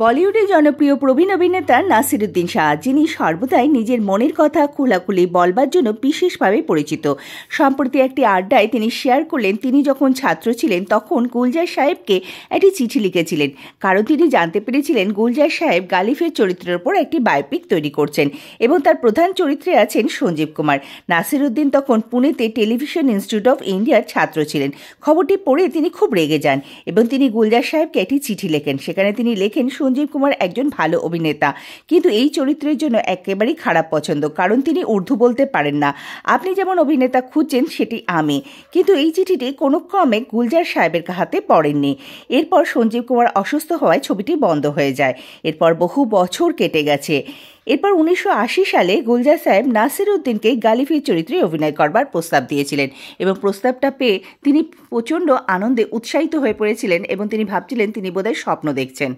বলিউডের জনপ্রিয় প্রবীণ অভিনেতা নাসিরুদ্দিন শাহ, যিনি সর্বদাই নিজের মনের কথা খোলাখুলি বলবার জন্য বিশেষভাবে পরিচিত। সম্প্রতি একটি আড্ডায় তিনি শেয়ার করলেন, তিনি যখন ছাত্র ছিলেন তখন গুলজার সাহেবকে একটি চিঠি লিখেছিলেন, কারণ তিনি জানতে পেরেছিলেন গুলজার সাহেব গালিফের চরিত্রের ওপর একটি বায়োপিক তৈরি করছেন এবং তার প্রধান চরিত্রে আছেন সঞ্জীব কুমার। নাসিরুদ্দিন তখন পুনেতে টেলিভিশন ইনস্টিটিউট অফ ইন্ডিয়ার ছাত্র ছিলেন। খবরটি পড়ে তিনি খুব রেগে যান এবং তিনি গুলজার সাহেবকে একটি চিঠি লেখেন। সেখানে তিনি লেখেন, সঞ্জীব কুমার একজন ভালো অভিনেতা, কিন্তু এই চরিত্রের জন্য একেবারেই খারাপ পছন্দ, কারণ তিনি উর্দু বলতে পারেন না। আপনি যেমন অভিনেতা খুঁজছেন সেটি আমি। কিন্তু এই চিঠিটি কোনো ক্রমে গুলজার সাহেবের হাতে পড়েননি। এরপর সঞ্জীব কুমার অসুস্থ হওয়ায় ছবিটি বন্ধ হয়ে যায়। এরপর বহু বছর কেটে গেছে। এরপর 1980 সালে গুলজার সাহেব নাসিরুদ্দিনকে গালিফের চরিত্রে অভিনয় করবার প্রস্তাব দিয়েছিলেন এবং প্রস্তাবটা পেয়ে তিনি প্রচণ্ড আনন্দে উৎসাহিত হয়ে পড়েছিলেন এবং তিনি ভাবছিলেন তিনি বোধহয় স্বপ্ন দেখছেন।